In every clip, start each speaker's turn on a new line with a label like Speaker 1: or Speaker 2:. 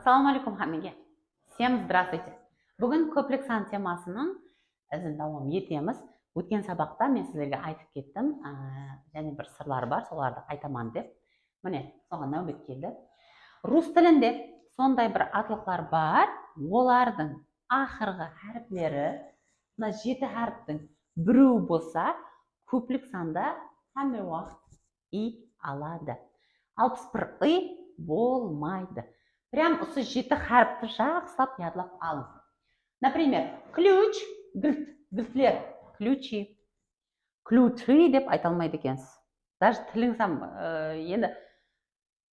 Speaker 1: Ассалаумалейкум, хамиге. Всем здравствуйте. Бүгін көплік сан темасының ізін давам етеміз. Өткен сабақта мен сіздерге айтып кеттім, және бір сырлар бар, соларды айтаман деп. Міне, соған нәубет келді. Рус тілінде сондай бір аталықтар бар, олардың ақырғы әріптері, мына 7 әріптің біреу болса, көплік санда һәр уақыт и алады. 61 и болмайды. Прям осы 7 әріпті жақсылап ядлап алың. Например, ключ, гүлтлер, ключи. Ключи деп айта алмайды екенсіз. Даже тіліңсам, енді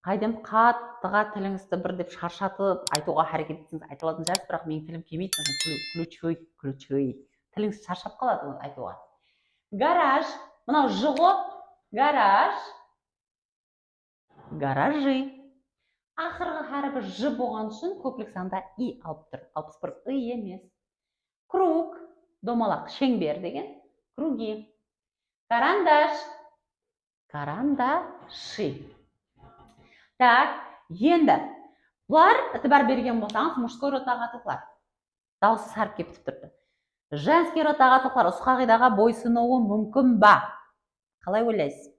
Speaker 1: қайдем қаттыға тіліңізді бір деп шаршатып айтуға әрекет етсеңіз айта алатын шығарсыз, бірақ менің тілім келмейді. Ключи. Тіліңіз шаршап қалады айтуға. Гараж, мынау жығы, гараж, гаражи. Ақырғы әрбір ж болған үшін көплік санда и алып тұр. 61 и емес. Круг, домалақ, шеңбер деген, круги. Карандаш, карандаши. Так, енді бұлар ітібар берген болсаңыз, мужской родтағы аталықтар. Дауысы сарып кеп тұрды. Женский родтағы аталықтар осы қағидаға бойсынуы мүмкін ба? Қалай ойлайсыз?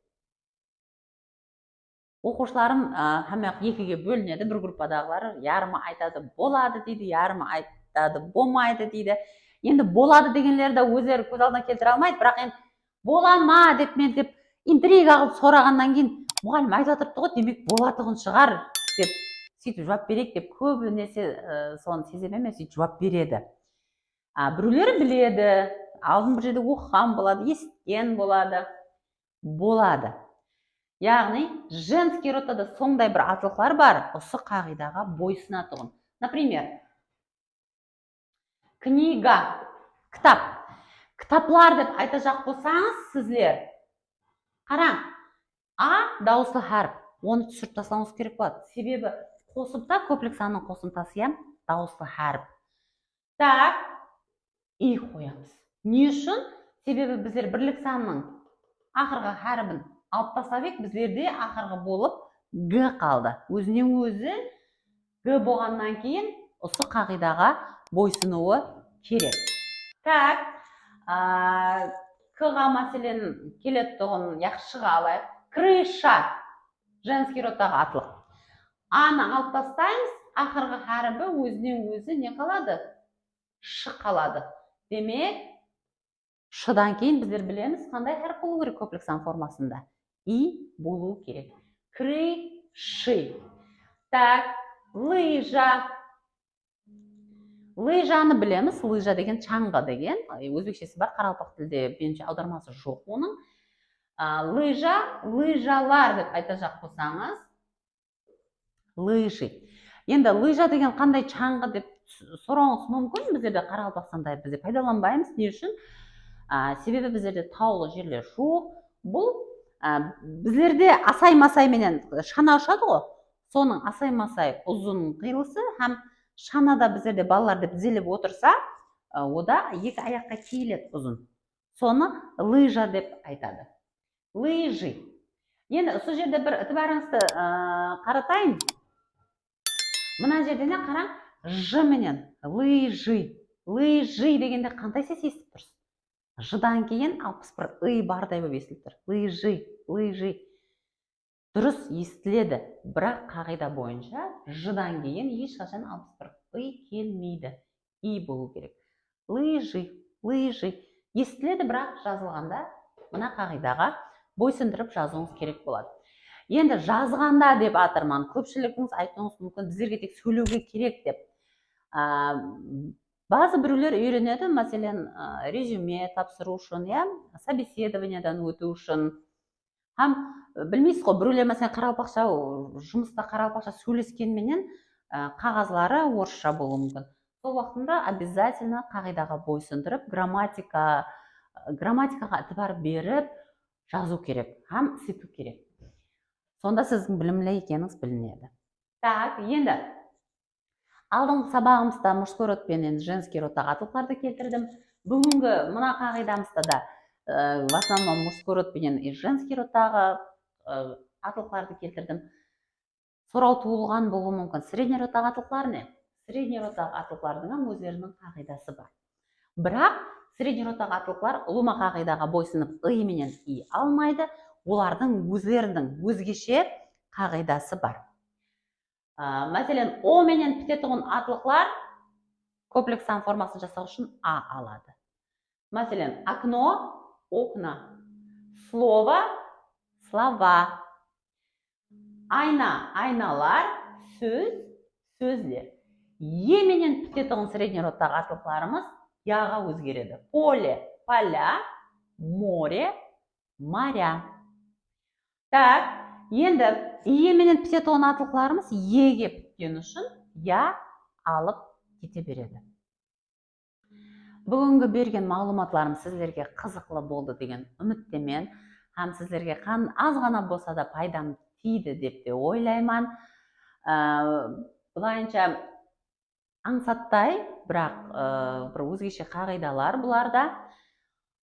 Speaker 1: Оқушыларым хамақ екіге бөлінеді, бір группадағылар ярымы айтады болады дейді, ярымы айтады болмайды дейді. Енді болады дегенлерді өздері көз алдына келтіре алмайды, бірақ енді бола ма деп мен деп интрига қылып сұрағаннан кейін мұғалім айтып отырыпты ғой, демек болатұғын шығар деп сөйтіп жауап берейік деп көбінесе соны сезем емес сөйтіп жауап береді. Біреулері біледі, алдын бір жерде оқыған болады, естіген болады. Болады. Яғни, женский родтада сондай бір аталықтар бар, осы қағидаға бойсынатұғын. Например, книга, кітап. Кітаплар деп айта жақ болсаңыз, сізлер қараң, а дауысты әріп, оны түсіріп тастауыңыз керек болады. Себебі қосымта, көплік санның қосымтасы дауысты әріп. Так, и қоямыз. Не үшін? Себебі біздер бірлік санның ақырғы әрібін алып тастап, біздерде ақырғы болып г қалды. Өзінен өзі г болғаннан кейін осы қағидаға бойсынуы керек. Так, к-ға мәселен келеді тұғын яқшыға алайық. Крыша, женский родтағы атылық. Аны алып тастаймыз, ақырғы әрібі өзінен өзі не қалады? Ш қалады. Демек, шыдан кейін біздер білеміз, қандай әріп болу керек көплік сан формасында? И болу керек. Крыши. Так, лыжа. Лыжаны білеміз. Лыжа деген чаңға деген. Өзбекшесі бар, қаралпақ тілде меніңше аудармасы жоқ оның. Лыжа, лыжалар деп айта жақ болсаңыз. Лыжи. Енді лыжа деген қандай чаңғы деп сұрауыңыз мүмкін. Біздерде қаралпақстанда бізде пайдаланбаймыз. Не үшін? Себебі біздерде таулы жерлер жоқ. Бұл біздерде асай-масай менен шана ұшады ғой. Соның асай-масай ұзын қиылысы, һәм шанада біздерде балалар деп тізіліп отырса, ода екі аяққа киіледі ұзын. Соны лыжа деп айтады. Лыжи. Енді осы жерде бір ітібарыңызды қаратайын. Мына жерден қараң, ж менен лыжи. Лыжи дегенде қандай сес естіп тұрсыз? Жыдан кейін 61 ый бардай болып естіліп тұр. Лыжи. Дұрыс естіледі, бірақ қағида бойынша жыдан кейін ешқашан 61 ый келмейді. И болу керек. Лыжи. Естіледі, бірақ жазылғанда мына қағидаға бойсындырып жазуыңыз керек болады. Енді жазғанда деп атырман, көпшілігіңіз айтуыңыз мүмкін, біздерге тек сөйлеуге керек деп. Базы біреулер үйренеді, мәселен, резюме тапсыру үшін, собеседованиядан өту үшін. Һәм білмейсіз ғой, біреулер мәселен қаралпақша, жұмыста қаралпақша сөйлескенменен қағазлары орысша болуы мүмкін. Сол уақытында обязательно қағидаға бойсындырып, грамматикаға ітібар беріп жазу керек, һәм істету керек. Сонда сіздің білімлі екеніңіз білінеді. Так, енді алдыңғы сабағымызда мужской род пен женский родтағы аталықтарды келтірдім. Бүгінгі мына қағидамызда да в основном мужской род пен женский родтағы аталықтарды келтірдім. сұрау туылған болуы мүмкін. Средний родағы атылықлар не? Средний родағы атылықлардың өздерінің қағидасы бар. Бірақ средний родағы атылықлар лума қағидаға бойсынып ы менен и алмайды. Олардың өздерінің өзгеше қағидасы бар. Мәселен, о менен бітетұғын атылықлар комплекс сан формасын жасау үшін а алады. Мәселен, окно, окна, слово, слова, айна, айналар, сөз, сөздер. Е менен бітетұғын средний родағы атылықларымыз яға өзгереді. Поле, поля, море, моря. Так, енді е менен бітетұғын атылықларымыз еге біткен үшін я алып кете береді. Бүгінгі берген мағлұматларым сіздерге қызықлы болды деген үміттемен, һәм сіздерге аз ғана болса да пайдам тиді деп те ойлайман. Бұлайынша аңсаттай, бірақ бір өзгеше қағидалар бұларда.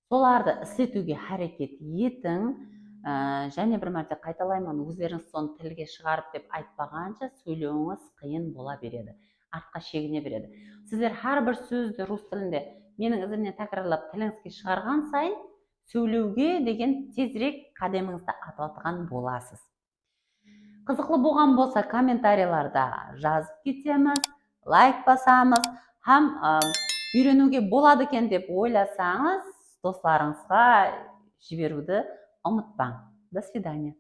Speaker 1: Соларды істетуге әрекет етің. Және бір мәрте қайталаймын, өздеріңіз соны тілге шығарып деп айтпағанша сөйлеуіңіз қиын бола береді. Артқа шегіне береді. Сіздер әрбір сөзді рус тілінде менің ізімнен тәкрарлап тіліңізге шығарған сайын сөйлеуге деген тезірек қадамыңызды ататқан боласыз. Қызықлы болған болса комментарийларда жазып кетеміз, лайк басамыз, һәм үйренуге болады екен деп ойласаңыз, достарыңызға жіберуді ұмытпаң. До свидания.